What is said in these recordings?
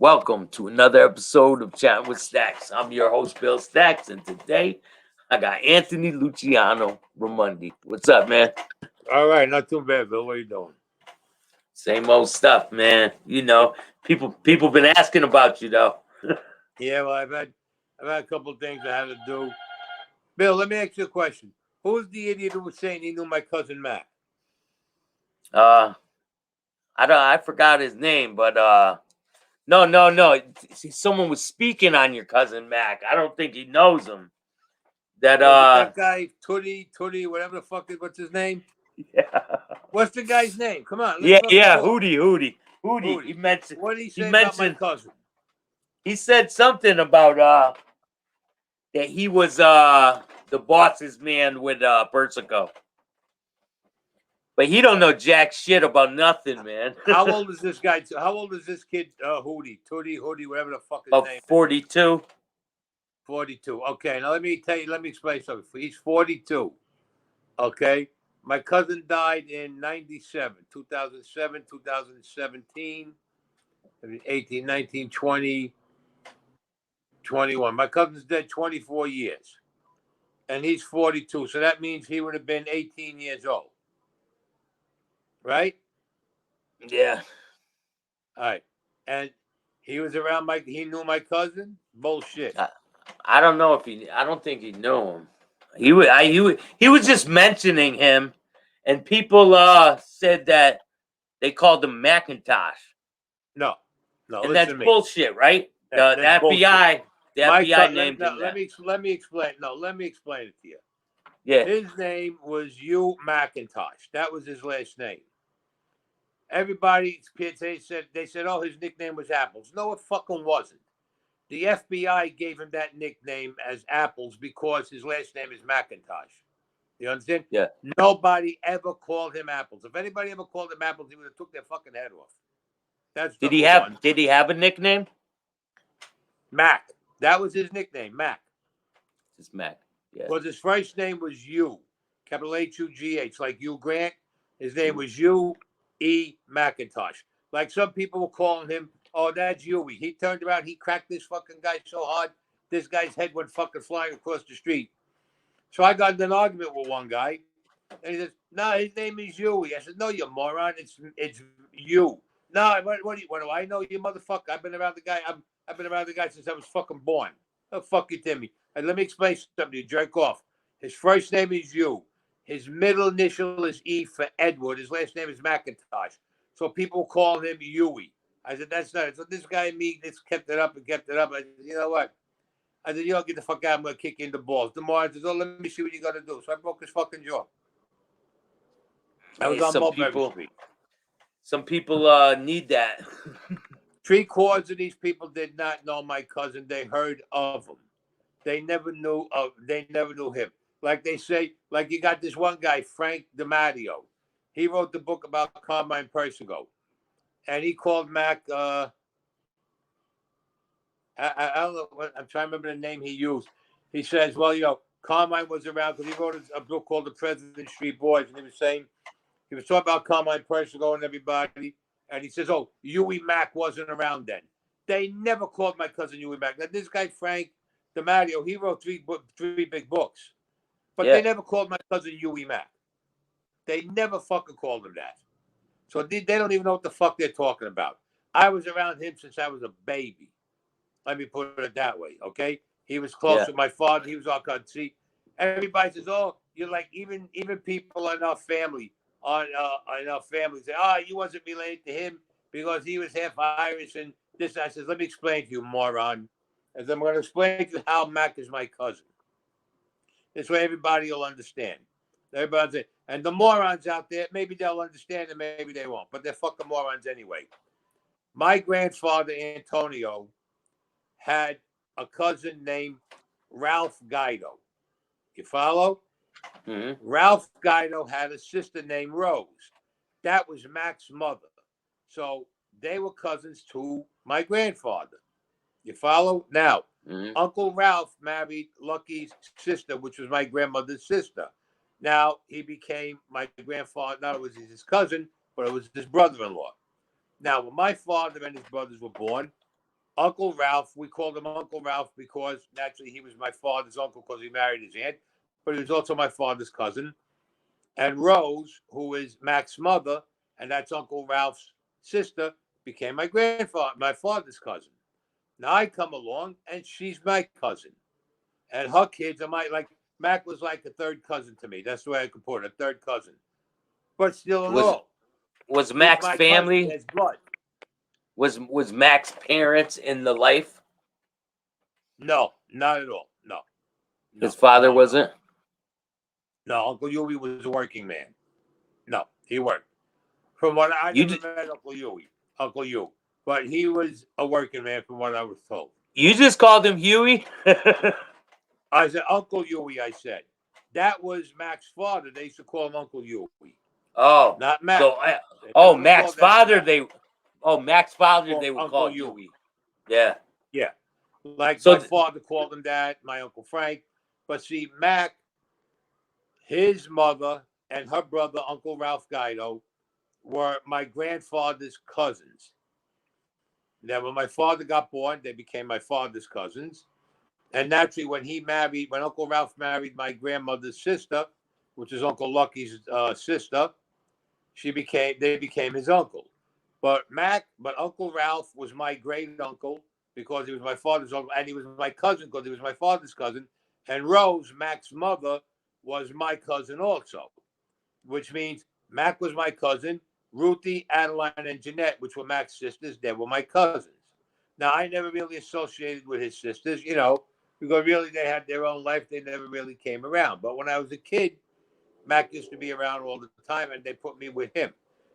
Welcome to another episode of Chattin with Staxx. I'm your host, Bill-Staxx, and today I got Anthony Luciano Ramundi. What's up, man? All right, not too bad, Bill. What are you doing? Same old stuff, man. You know, people been asking about you though. Yeah, well, I've had a couple of things I had to do. Bill, let me ask you a question. Who's the idiot who was saying he knew my cousin Matt? I forgot his name, but no. See, someone was speaking on your cousin Mac. I don't think he knows him. That guy, Tootie, whatever the fuck is, what's his name? Yeah. What's the guy's name? Come on, Yeah, talk. Hootie. Hootie. He mentioned. What did he say mentioned, about my cousin? He said something about that he was the boss's man with Bersico. But he don't know jack shit about nothing, man. How old is this guy? How old is this kid, Hootie, whatever the fuck his About name 42. 42. Okay, now let me explain something. He's 42. Okay. My cousin died in 97, 2007, 2017, 18, 19, 20, 21. My cousin's dead 24 years, and he's 42. So that means he would have been 18 years old. Right? Yeah. All right. And he was around he knew my cousin? Bullshit. I don't know if I don't think he knew him. He was just mentioning him, and people said that they called him Macintosh. No, and that's bullshit, right? The FBI, the FBI named him that. Let me explain. No, let me explain it to you. Yeah. His name was Hugh McIntosh. That was his last name. Everybody, they said, oh, his nickname was Apples. No, it fucking wasn't. The FBI gave him that nickname as Apples because his last name is McIntosh. You understand? Yeah. Nobody ever called him Apples. If anybody ever called him Apples, he would have took their fucking head off. That's Did he have a nickname? Mac. That was his nickname, Mac. It's Mac. Yeah. Because his first name was Hugh, capital H-U-G-H, like Hugh Grant. His name was Hugh E. McIntosh. Like some people were calling him, oh, that's Huey. He turned around, he cracked this fucking guy so hard, this guy's head went fucking flying across the street. So I got in an argument with one guy, and he says, no, his name is Huey. I said, no, you moron, it's you. No, what do I know, you motherfucker? I've been around the guy. I've been around the guy since I was fucking born. Oh, fuck you, Timmy. And let me explain something. You jerk off. His first name is Hugh. His middle initial is E for Edward. His last name is McIntosh. So people call him Huey. I said, that's not it. So this guy and me just kept it up. I said, you know what? I said, you don't get the fuck out. I'm going to kick you in the balls. Tomorrow I said, oh, let me see what you got to do. So I broke his fucking jaw. I was on Mulberry Street. Some people need that. 3/4 of these people did not know my cousin. They heard of him. They never knew him. Like they say, like you got this one guy, Frank DiMatteo. He wrote the book about Carmine Persico. And he called Mac, I don't know, I'm trying to remember the name he used. He says, well, Carmine was around because he wrote a book called The President Street Boys. And he was talking about Carmine Persico and everybody. And he says, oh, Huey Mac wasn't around then. They never called my cousin Huey Mac. Now, this guy, Frank DiMatteo, he wrote three big books. But they never called my cousin Huey Mac. They never fucking called him that. So they don't even know what the fuck they're talking about. I was around him since I was a baby. Let me put it that way, okay? He was close with my father. He was our cousin. See, everybody says, oh, you're like, even people in our family, say, oh, you wasn't related to him because he was half Irish and this. I says, let me explain to you, moron. As I'm going to explain to you how Mac is my cousin. This way everybody will understand. And the morons out there, maybe they'll understand and maybe they won't, but they're fucking morons anyway. My grandfather, Antonio, had a cousin named Ralph Guido. You follow? Mm-hmm. Ralph Guido had a sister named Rose. That was Mac's mother. So they were cousins to my grandfather. You follow? Now, Uncle Ralph married Lucky's sister, which was my grandmother's sister. Now, he became my grandfather. Not only was he his cousin, but it was his brother-in-law. Now, when my father and his brothers were born, Uncle Ralph, we called him Uncle Ralph because naturally he was my father's uncle because he married his aunt, but he was also my father's cousin. And Rose, who is Mac's mother, and that's Uncle Ralph's sister, became my grandfather, my father's cousin. Now I come along and she's my cousin. And her kids are Mac was like a third cousin to me. That's the way I could put it, a third cousin. But still in Was all, was he's Mac's my cousin. family? There's blood. Was Mac's parents in the life? No, not at all. No. His father No. wasn't? No, Uncle Huey was a working man. No, he worked. From what I You never met Uncle Hugh, but he was a working man from what I was told. you just called him Huey? I said Uncle Huey. I said that was Mac's father. They used to call him Uncle Huey, Oh, not Mac. so Mac's father. Mac's father. They would Uncle call Huey. Yeah. Yeah, like So my father called him that. My Uncle Frank, but see, Mac, his mother and her brother, Uncle Ralph Guido, were my grandfather's cousins. Then when my father got born, they became my father's cousins. And naturally, when Uncle Ralph married my grandmother's sister, which is Uncle Lucky's sister, they became his uncle. But Uncle Ralph was my great uncle because he was my father's uncle, and he was my cousin because he was my father's cousin. And Rose, Mac's mother, was my cousin also, which means Mac was my cousin. Ruthie, Adeline, and Jeanette, which were Mac's sisters, they were my cousins. Now, I never really associated with his sisters, because really they had their own life. They never really came around. But when I was a kid, Mac used to be around all the time, and they put me with him.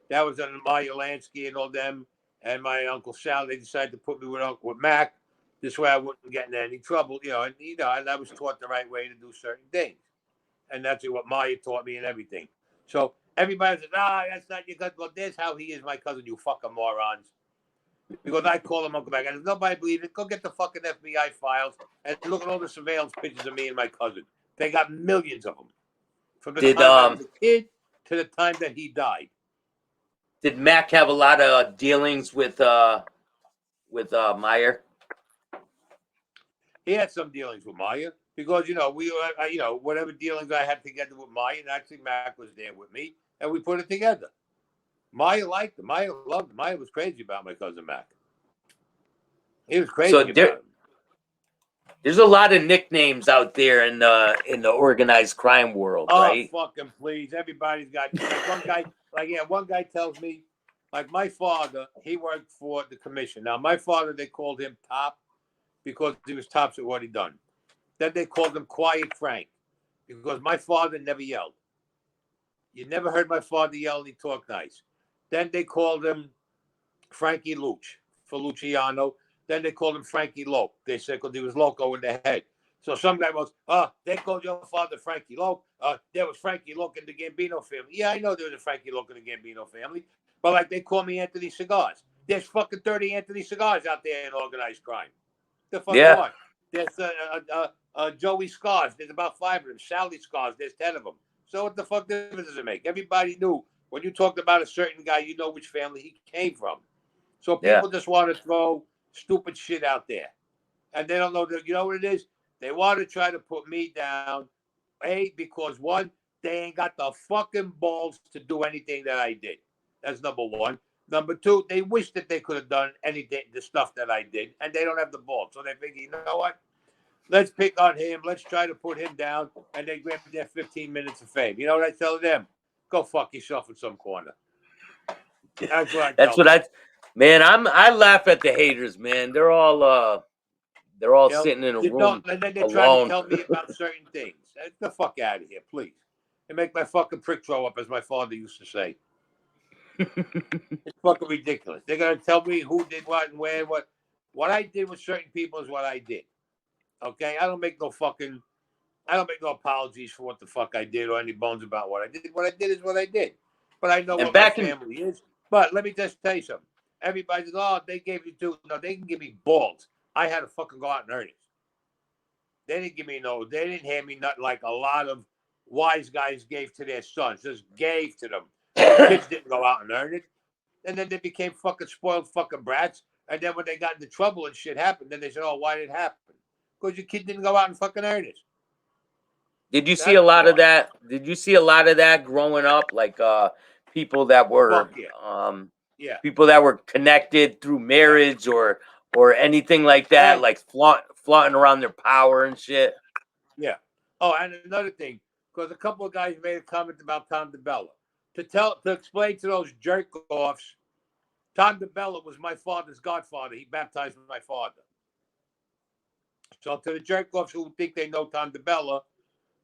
That was under Maya Lansky and all them, and my Uncle Sal. They decided to put me with Mac. This way I wouldn't get in any trouble, and I was taught the right way to do certain things. And that's what Maya taught me and everything. So everybody says, that's not your cousin. Well, there's how he is my cousin, you fucking morons. Because I call him Uncle Mac. And if nobody believes it, go get the fucking FBI files and look at all the surveillance pictures of me and my cousin. They got millions of them. From the time I was a kid to the time that he died. Did Mac have a lot of dealings with Meyer? He had some dealings with Maya because whatever dealings I had together with Maya, and actually Mac was there with me, and we put it together. Maya liked him. Maya loved him. Maya was crazy about my cousin Mac. He was crazy about him. There's a lot of nicknames out there in the organized crime world, right? Oh, fucking please. Everybody's got one guy tells me, like my father, he worked for the commission. Now, my father, they called him Top because he was tops at what he done. Then they called him Quiet Frank because my father never yelled. You never heard my father yell and he talked nice. Then they called him Frankie Luch for Luciano. Then they called him Frankie Loke. They said because he was loco in the head. So some guy goes, they called your father Frankie Loke. There was Frankie Loke in the Gambino family. Yeah, I know there was a Frankie Loke in the Gambino family. But like they call me Anthony Cigars. There's fucking 30 Anthony Cigars out there in organized crime. The fuck on. There's Joey Scars. There's about 5 of them. Sally Scars. There's 10 of them. So what the fuck difference does it make? Everybody knew when you talked about a certain guy, you know which family he came from. So people just want to throw stupid shit out there. And they don't know that, you know what it is? They want to try to put me down, because one, they ain't got the fucking balls to do anything that I did. That's number one. Number two, they wish that they could have done anything, the stuff that I did, and they don't have the balls. So they figure, you know what? Let's pick on him. Let's try to put him down, and they grab their 15 minutes of fame. You know what I tell them? Go fuck yourself in some corner. That's what I tell them. Man, I laugh at the haters, man. They're all sitting in a room and then they try to alone. tell me about certain things. Get the fuck out of here, please. And make my fucking prick throw up, as my father used to say. It's fucking ridiculous. They're gonna tell me who did what and where and what. What I did with certain people is what I did. Okay, I don't make no apologies for what the fuck I did or any bones about what I did. What I did is what I did. But I know what my family is. But let me just tell you something. Everybody says, "Oh, they gave you two." No, they can give me balls. I had to fucking go out and earn it. They didn't give me they didn't hand me nothing like a lot of wise guys gave to their sons. Just gave to them. The kids didn't go out and earn it. And then they became fucking spoiled fucking brats. And then when they got into trouble and shit happened, then they said, "Oh, why did it happen? Because your kid didn't go out and fucking earn it." Did you see a lot of that? Did you see a lot of that growing up? Like people that were Fuck yeah. people that were connected through marriage or anything like that, And like flaunting around their power and shit. yeah. Oh, and another thing, because a couple of guys made a comment about Tom DeBella. To explain to those jerk offs, Tom DeBella was my father's godfather. He baptized my father. So to the jerk offs who think they know Tom DeBella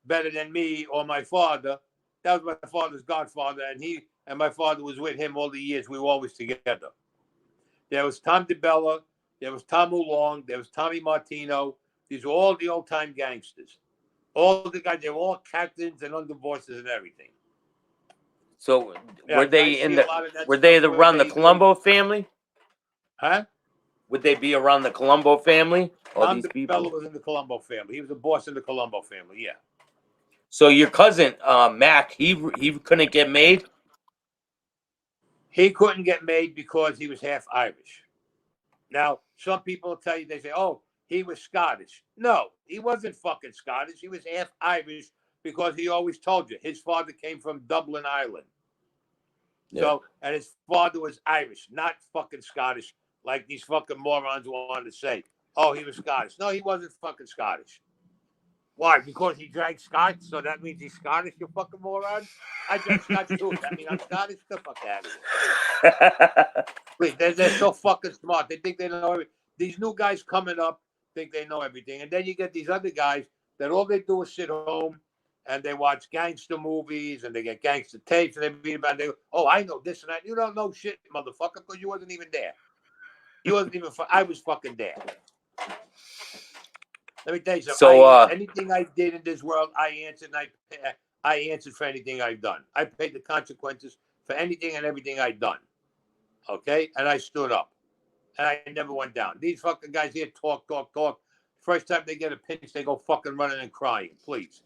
better than me or my father, that was my father's godfather, and he and my father was with him all the years. We were always together. There was Tom DeBella, there was Tom Oolong, there was Tommy Martino. These were all the old time gangsters. All the guys, they were all captains and underbosses and everything. So Yeah, were they see a lot of that were they stuff where around the they go, Colombo family? huh? Would they be around the Colombo family? All Tom these people. DeBella was in the Colombo family. He was a boss in the Colombo family. Yeah. So your cousin Mac, he couldn't get made. He couldn't get made because he was half Irish. Now, some people will tell you, they say, "Oh, he was Scottish." No, he wasn't fucking Scottish. He was half Irish because he always told you his father came from Dublin, Ireland. Yeah. So, and his father was Irish, not fucking Scottish, like these fucking morons wanted to say. Oh, he was Scottish. No, he wasn't fucking Scottish. Why? Because he drank Scotch, so that means he's Scottish, you fucking moron? I drank Scotch too. I mean, I'm Scottish? Get the fuck out of here. Please, they're so fucking smart. They think they know everything. These new guys coming up think they know everything. And then you get these other guys that all they do is sit home and they watch gangster movies and they get gangster tapes and they read about it. Oh, I know this and that. You don't know shit, motherfucker, because you wasn't even there. You wasn't even. I was fucking there. Let me tell you something. So Anything I did in this world, I answered. And I answered for anything I've done. I paid the consequences for anything and everything I've done. Okay, and I stood up, and I never went down. These fucking guys here talk. First time they get a pinch, they go fucking running and crying. Please.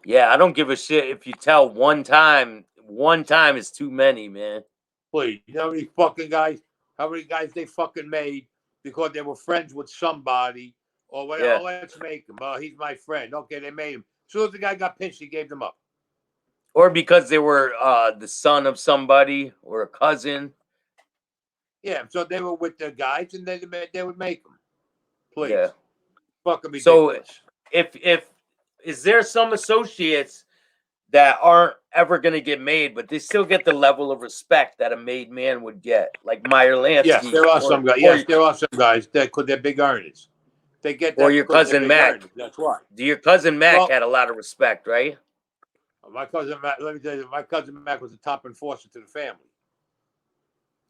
yeah, I don't give a shit if you tell one time. One time is too many, man. Please. You know how many fucking guys? How many guys they fucking made because they were friends with somebody or whatever? Yeah. Oh, let's make him. Oh, he's my friend. Okay, they made him. As soon as the guy got pinched, he gave them up. Or because they were the son of somebody or a cousin. Yeah, so they were with the guys, and they would make them. Please, Yeah. fucking So ridiculous. if is there some associates that aren't ever going to get made, but they still get the level of respect that a made man would get, like Meyer Lansky. Yes, there are some guys. Yes, there are some guys that could. They're big earners. They get that or your because they're cousin big Mac. earners. That's why. Your cousin Mac Well, had a lot of respect, right? my cousin Mac. Let me tell you, my cousin Mac was the top enforcer to the family.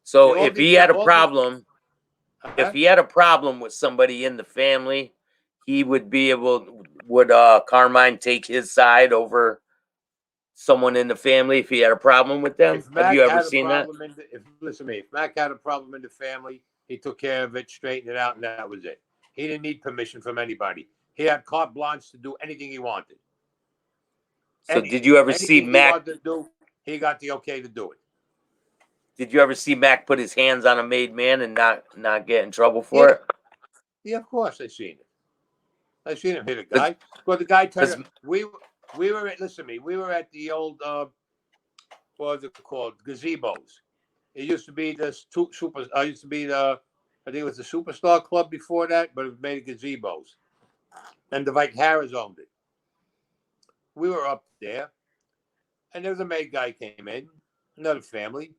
So See, if he had a problem, if he had a problem with somebody in the family, he would be able. Would Carmine take his side over someone in the family if he had a problem with them? If Have Mac you ever had a seen that? problem listen to me, if Mac had a problem in the family, he took care of it, straightened it out, and that was it. He didn't need permission from anybody. He had carte blanche to do anything he wanted. So did you ever see Anything he Mac? wanted to do, he got the okay to do it. Did you ever see Mac put his hands on a made man and not get in trouble for it? Yeah, of course I seen it. I seen him hit a guy. Well, the guy turned. We were at. Listen to me. We were at the old. What was it called? Gazebos. It used to be the super. Used to be the. I think it was the Superstar Club before that, but it was made of gazebos, and the Vike Harris owned it. We were up there, and there was a maid guy came in, another family.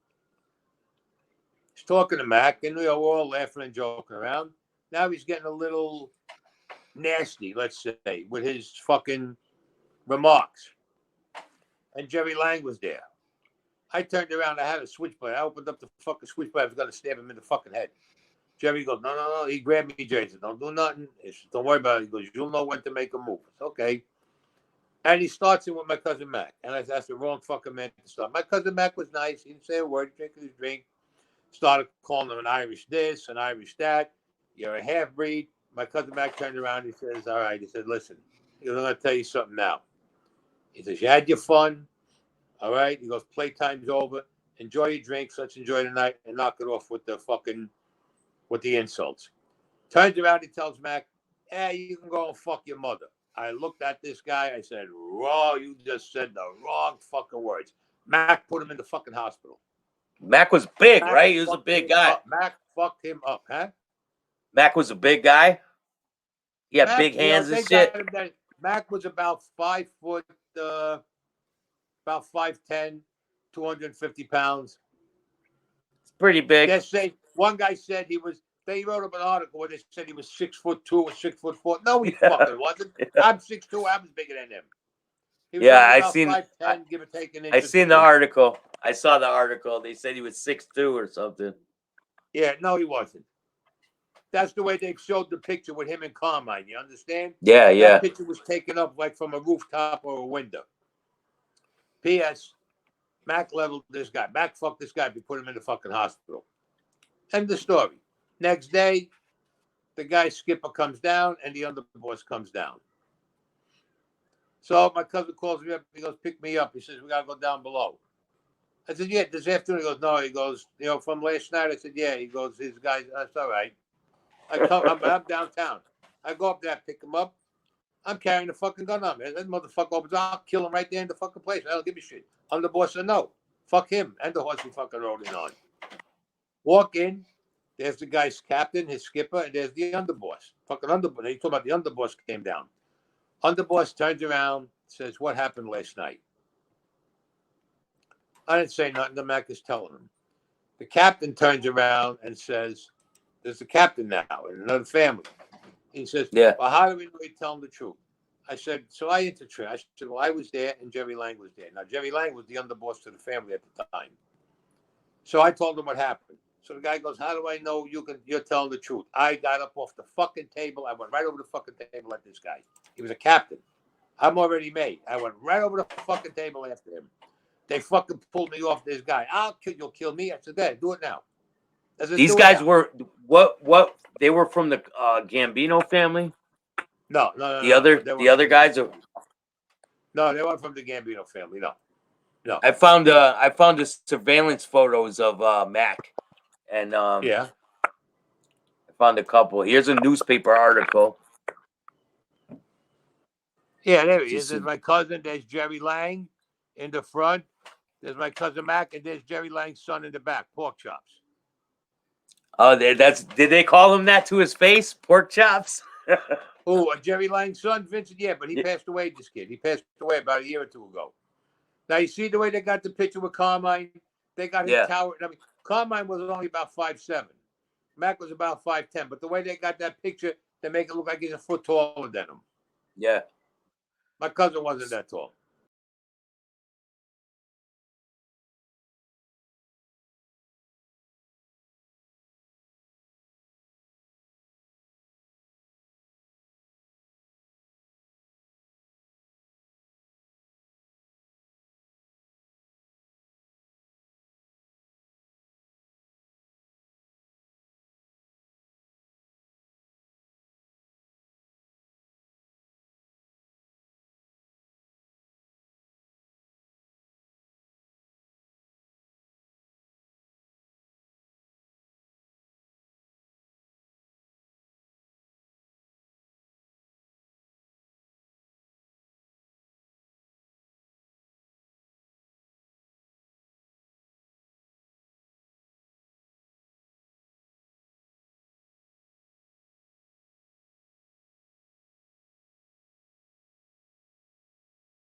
He's talking to Mac, and we're all laughing and joking around. Now he's getting a little nasty, let's say, with his fucking remarks. And Jerry Lang was there. I turned around. I had a switchblade. I opened up the fucking switchblade. I was going to stab him in the fucking head. Jerry goes, no. He grabbed me, Jerry. He said, don't do nothing. He said, don't worry about it. He goes, you'll know when to make a move. It's okay. And he starts in with my cousin Mac. And I said, that's the wrong fucking man to start. My cousin Mac was nice. He didn't say a word. Drinking his drink. Started calling him an Irish this, an Irish that. You're a half-breed. My cousin Mac turned around. He says, all right. He said, listen, I'm going to tell you something now. He says, you had your fun. All right? He goes, playtime's over. Enjoy your drinks. Let's enjoy the night and knock it off with the fucking with the insults. Turns around, he tells Mac, "Hey, you can go and fuck your mother." I looked at this guy. I said, "Raw, you just said the wrong fucking words." Mac put him in the fucking hospital. Mac was big, Mac right? He was a fucked big him guy. up. Mac fucked him up, huh? Mac was a big guy. He had Mac, big hands and they shit. got him there. Mac was about 5 foot, about 5'10", 250 pounds. It's pretty big. They say one guy said he was. They wrote up an article where they said he was 6'2" or 6'4". No, he fucking wasn't. I'm 6'2". I was bigger than him. He was Yeah, only I about seen. 5'10", give or take an inch. I or seen the two. article. I saw the article. They said he was 6'2" or something. Yeah, no, he wasn't. That's the way they showed the picture with him and Carmine. You understand? Yeah, yeah. That picture was taken up like from a rooftop or a window. P.S. Mac leveled this guy. Mac fucked this guy. We put him in the fucking hospital. End the story. Next day, the guy Skipper comes down and the underboss comes down. So my cousin calls me up. He goes, "Pick me up." He says, "We got to go down below." I said, "Yeah, this afternoon." He goes, "No." He goes, "From last night." I said, "Yeah." He goes, "His guys." That's all right. I'm downtown. I go up there, pick him up. I'm carrying the fucking gun on me. That motherfucker opens, I'll kill him right there in the fucking place. I don't give a shit. Underboss said, "No. Fuck him." And the horse he fucking rode in on. Walk in. There's the guy's captain, his skipper, and there's the underboss. Fucking underboss. They talking about the underboss came down. Underboss turns around, says, "What happened last night?" I didn't say nothing. The Mac is telling him. The captain turns around and says, "There's the captain now in another family." He says, Yeah. "Well, how do we know he's telling the truth?" I said, so I interviewed. I said, "Well, I was there and Jerry Lang was there." Now, Jerry Lang was the underboss to the family at the time. So I told him what happened. So the guy goes, "How do I know you're telling the truth?" I got up off the fucking table. I went right over the fucking table at this guy. He was a captain. I'm already made. I went right over the fucking table after him. They fucking pulled me off this guy. You'll kill me. I said, "There, do it now." Said, These guys were what? They were from the Gambino family. No. The other guys are. No, they weren't from the Gambino family. No. I found the surveillance photos of Mac, and Yeah. I found a couple. Here's a newspaper article. Yeah, there he is. There's my cousin. There's Jerry Lang in the front. There's my cousin Mac, and there's Jerry Lang's son in the back. Pork chops. Oh, did they call him that to his face? Pork chops. Oh, Jerry Lang's son, Vincent. Yeah, but he passed away. This kid. He passed away about a year or two ago. Now you see the way they got the picture with Carmine. They got his tower. I mean, Carmine was only about 5'7". Mac was about 5'10". But the way they got that picture, they make it look like he's a foot taller than him. Yeah. My cousin wasn't that tall.